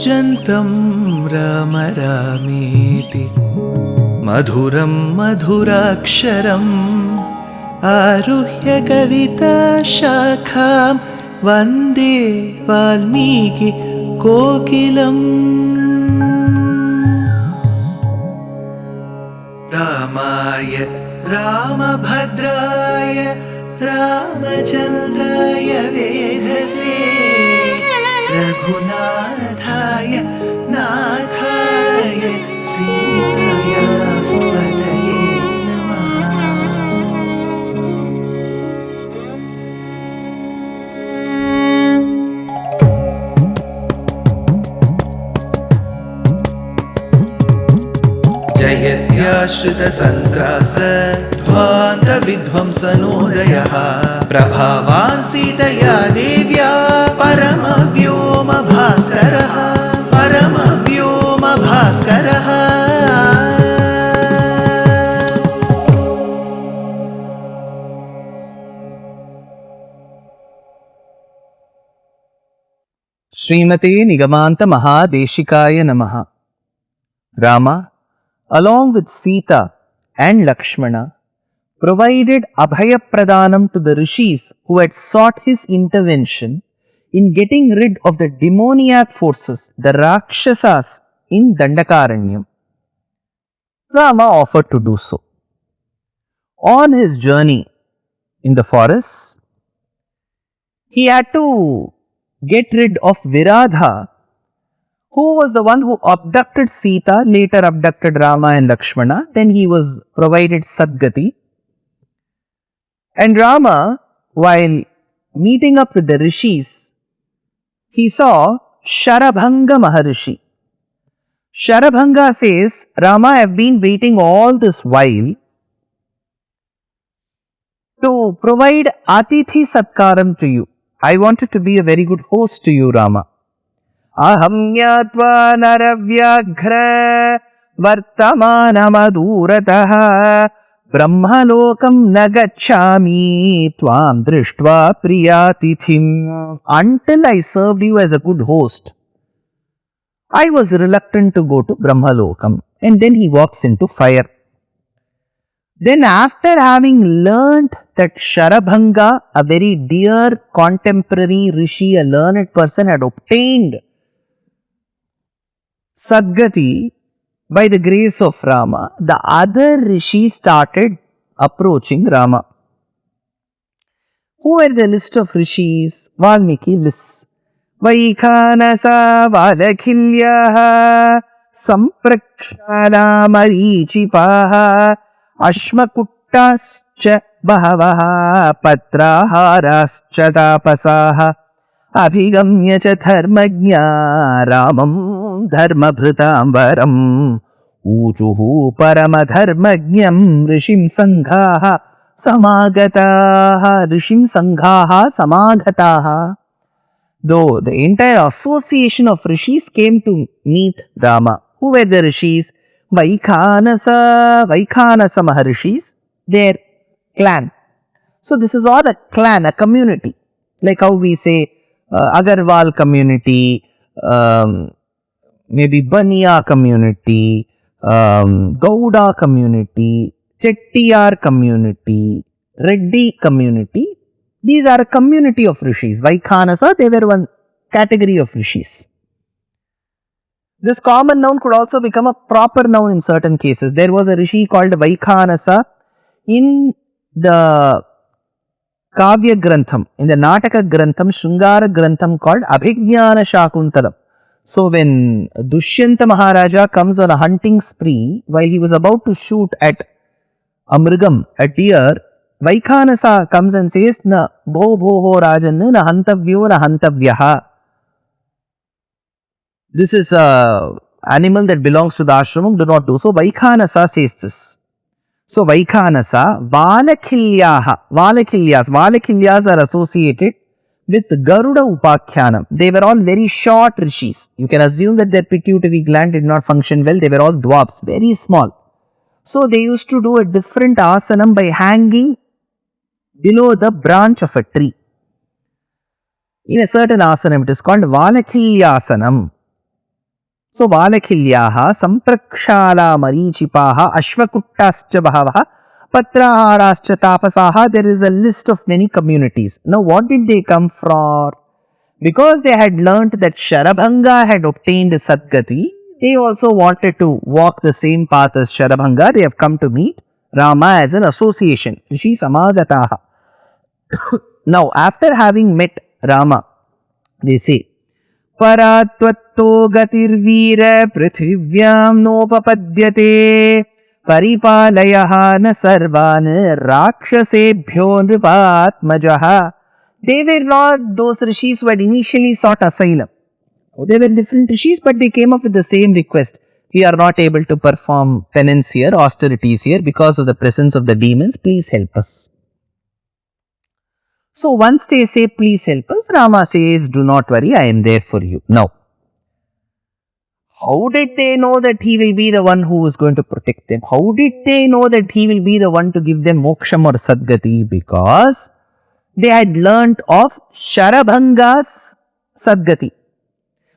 कूजन्तं राम रामेति मधुरं मधुराक्षरम् आरुह्य कविताशाखां वन्दे वाल्मीकि कोकिलम्। रामाय रामभद्राय रामचन्द्राय वेधसे रघुनाथाय नाथाय सीताया पतये नमः। जयत्याश्रितसन्त्रास ध्वान्तविध्वंसनोदयः प्रभावान् सीतया देव्या परमव्योमभास्करः परमव्योमभास्करः। श्रीमते निगमान्त महादेशिकाय नमः। Rama, along with Sita and Lakshmana, provided Abhaya Pradhanam to the rishis who had sought his intervention in getting rid of the demoniac forces, the Rakshasas in Dandakaranyam. Rama offered to do so. On his journey in the forests, he had to get rid of Viradha, who was the one who abducted Sita, later abducted Rama and Lakshmana. Then he was provided Sadgati. And Rama, while meeting up with the rishis, he saw Sharabhanga Maharishi. Sharabhanga says, Rama, I have been waiting all this while to provide Atithi Satkaram to you. I wanted to be a very good host to you, Rama. Aham yatva naravyaghra vartamanamadurataha brahmalokam nagachami tvam drishtva priyatithim. Until I served you as a good host, I was reluctant to go to Brahmalokam. And then he walks into fire. Then after having learnt that Sharabhanga, a very dear contemporary rishi, a learned person, had obtained Sadgati by the grace of Rama, the other rishis started approaching Rama. Who were the list of rishis? Valmiki lists. Vaikhanasa Valakhilyaha Samprakshana Marichipaha Ashmakuttascha Bahavaha Patraharascha Tapasaha Abhigamya cha dharmajna Ramam dharmabhritambaram Uchuhu paramadharmajnam Rishim sanghaha samagataha Rishim sanghaha samagataha. Though the entire association of rishis came to meet Rama. Who were the rishis? Vaikhanasa Maharishis, their clan. So this is all a clan, a community. Like how we say Agarwal community, maybe Baniya community, Gauda community, Chettiyar community, Reddy community. These are a community of rishis. Vaikhanasa, they were one category of rishis. This common noun could also become a proper noun in certain cases. There was a rishi called Vaikhanasa in the Kavya Grantham, in the Nataka Grantham, Shringara Grantham called Abhignana Shakuntalam. So when Dushyanta Maharaja comes on a hunting spree, while he was about to shoot at a mrigam, a deer, Vaikhanasa comes and says, Na bho ho rajan na hantavyo na hantavyaha. This is an animal that belongs to the ashramam, do not do so. Vaikhanasa says this. So Vaikhanasa, Valakilyas are associated with Garuda Upakhyanam. They were all very short rishis. You can assume that their pituitary gland did not function well. They were all dwarfs, very small. So they used to do a different asanam by hanging below the branch of a tree. In a certain asanam, it is called Valakilyasanam. So Valakhilyaha, Samprakshala Marichipaha, Ashvakutascha Bhavaha, Patraharascha Tapasaha. There is a list of many communities. Now, what did they come from? Because they had learnt that Sharabhanga had obtained Sadgati, they also wanted to walk the same path as Sharabhanga. They have come to meet Rama as an association. Rishi Samagataha. Now, after having met Rama, they say, Paratvatto gatirvira prithvivyam nopapadyate paripalayaha na sarvan rakshasebhyo nripatmajaha. They were not those rishis who had initially sought asylum. They were different rishis, but they came up with the same request. We are not able to perform penance here, austerities here because of the presence of the demons. Please help us. So once they say, please help us, Rama says, do not worry, I am there for you. Now, how did they know that he will be the one who is going to protect them? How did they know that he will be the one to give them moksham or sadgati? Because they had learnt of Sharabhanga's sadgati.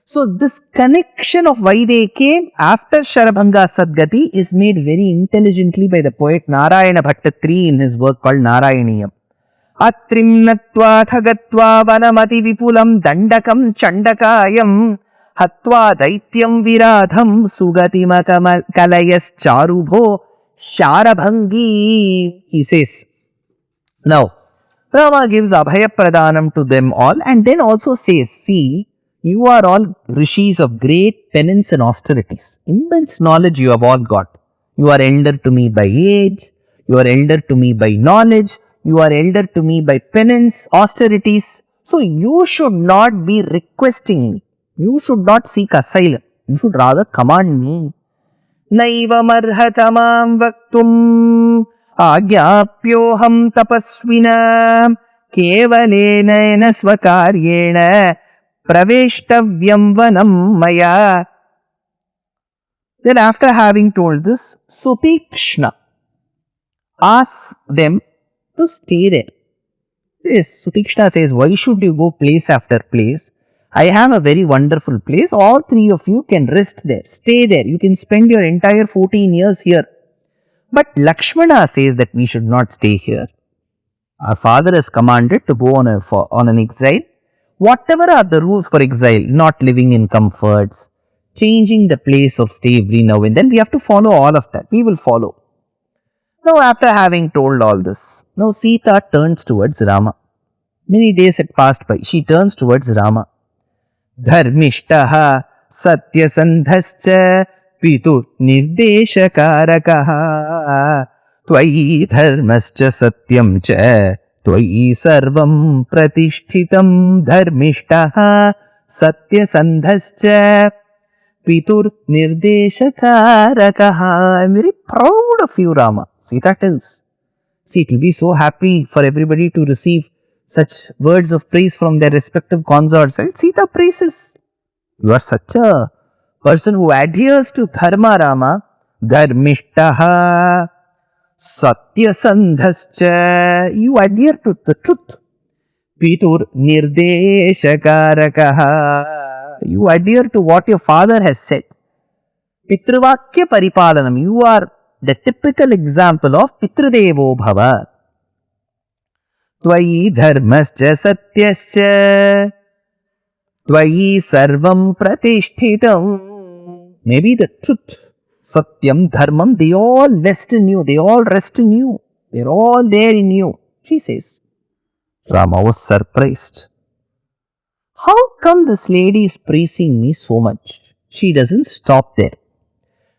So this connection of why they came after Sharabhanga's sadgati is made very intelligently by the poet Narayana Bhattatri in his work called Narayaniyam. Atrim natva thagatva vanamati vipulam dandakam chandakayam hatva daityam viradham sugatima kalayas charubho Sharabhangi. He says, now Rama gives Abhaya Pradhanam to them all and then also says, see, you are all rishis of great penance and austerities. Immense knowledge you have all got. You are elder to me by age, you are elder to me by knowledge, you are elder to me by penance, austerities. So you should not be requesting me. You should not seek asylum. You should rather command me. Naiva marhatamam vaktum agyapyoham tapasvina kevalena svakaryena praveshtavyam vanam maya. Then after having told this, Sutikshna asks them to stay there. Yes, Sutikshna says, why should you go place after place? I have a very wonderful place. All three of you can rest there. Stay there. You can spend your entire 14 years here. But Lakshmana says that we should not stay here. Our father has commanded to go on an exile. Whatever are the rules for exile, not living in comforts, changing the place of stay every now and then, we have to follow all of that. We will follow. Now, after having told all this, now Sita turns towards Rama. Many days had passed by. She turns towards Rama. Dharmishtaha satyasandhascha pitu nirdeshakarakaha tvayi dharmascha satyam cha tvayi sarvam pratishtitam dharmishtaha satyasandhascha pitur nirdeshakarakaha. I am very proud of you, Rama. Sita tells. See, it will be so happy for everybody to receive such words of praise from their respective consorts. Right? Sita praises. You are such a person who adheres to dharma, Rama. Dharmishtaha satyasandhascha. You adhere to the truth. Pitur nirdeshakarakaha. You adhere to what your father has said. Pitruvakya paripalanam. You are the typical example of Pitradevo Bhava. Tvayi dharmascha satyascha tvayi sarvam pratishtitam. Maybe the truth, satyam, dharmam, they all rest in you. They all rest in you. They are all there in you. She says. Rama was surprised. How come this lady is praising me so much? She doesn't stop there.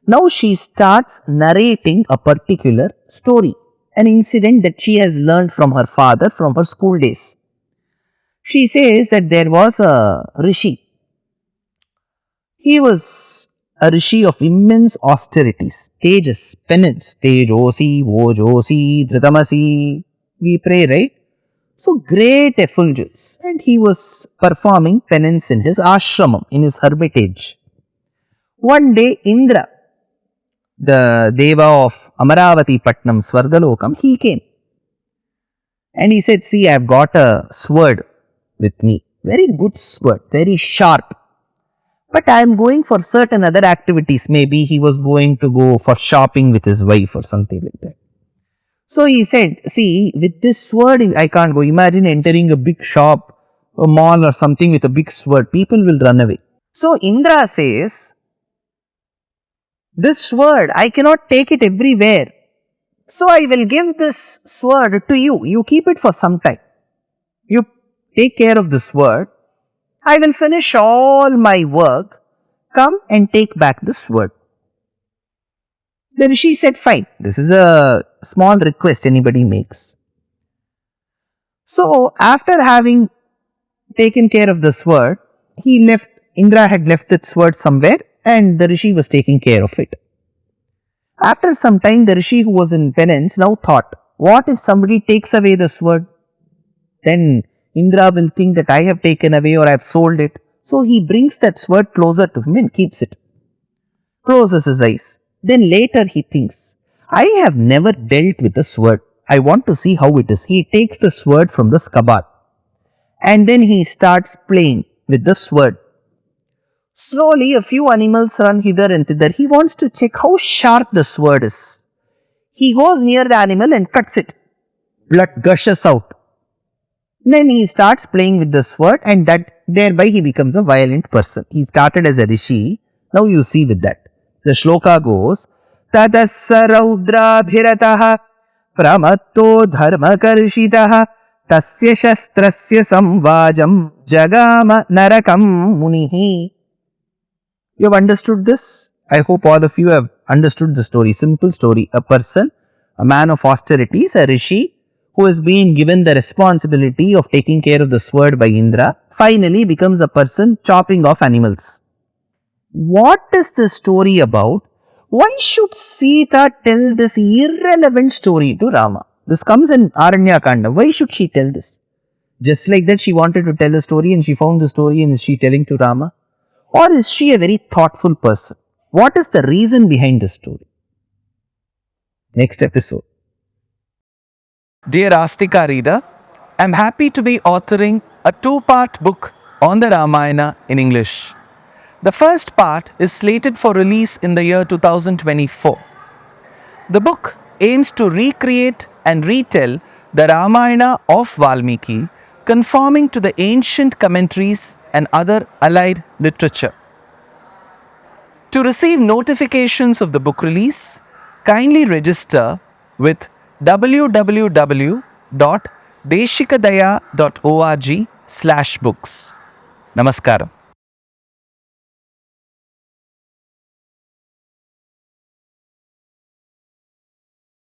Now she starts narrating a particular story, an incident that she has learned from her father from her school days. She says that there was a rishi. He was a rishi of immense austerities, tejas, penance, tejosi, vojosi, dhritamasi. We pray, right? So great effulgence. And he was performing penance in his ashramam, in his hermitage. One day, Indra, the Deva of Amaravati Patnam, Swargalokam, he came. And he said, see, I have got a sword with me. Very good sword, very sharp. but I am going for certain other activities. Maybe he was going to go for shopping with his wife or something like that. So he said, see, with this sword, I can't go. Imagine entering a big shop, a mall or something with a big sword. People will run away. So Indra says, this sword, I cannot take it everywhere. So I will give this sword to you. You keep it for some time. You take care of the sword. I will finish all my work. Come and take back the sword. The rishi said, fine. This is a small request anybody makes. So after having taken care of the sword, Indra had left that sword somewhere and the rishi was taking care of it. After some time, the rishi who was in penance now thought, what if somebody takes away the sword? Then Indra will think that I have taken away or I have sold it. So he brings that sword closer to him and keeps it. Closes his eyes. Then later he thinks, I have never dealt with a sword. I want to see how it is. He takes the sword from the scabbard and then he starts playing with the sword. Slowly a few animals run hither and thither. He wants to check how sharp the sword is. He goes near the animal and cuts it. Blood gushes out. Then he starts playing with the sword and thereby he becomes a violent person. He started as a rishi. Now you see with that. The shloka goes, Tadassa raudra pramatto dharmakarshitaha tasya shastrasya samvajam jagama narakam munihi. You have understood this? I hope all of you have understood the story. Simple story. A person, a man of austerities, a rishi who has been given the responsibility of taking care of the sword by Indra, finally becomes a person chopping off animals. What is the story about? Why should Sita tell this irrelevant story to Rama? This comes in Aranya Kandam. Why should she tell this? Just like that she wanted to tell a story and she found the story and is she telling to Rama? Or is she a very thoughtful person? What is the reason behind the story? Next episode. Dear Astika reader, I am happy to be authoring a 2-part book on the Ramayana in English. The first part is slated for release in the year 2024. The book aims to recreate and retell the Ramayana of Valmiki, conforming to the ancient commentaries and other allied literature. To receive notifications of the book release, kindly register with www.deshikadaya.org/books. Namaskaram.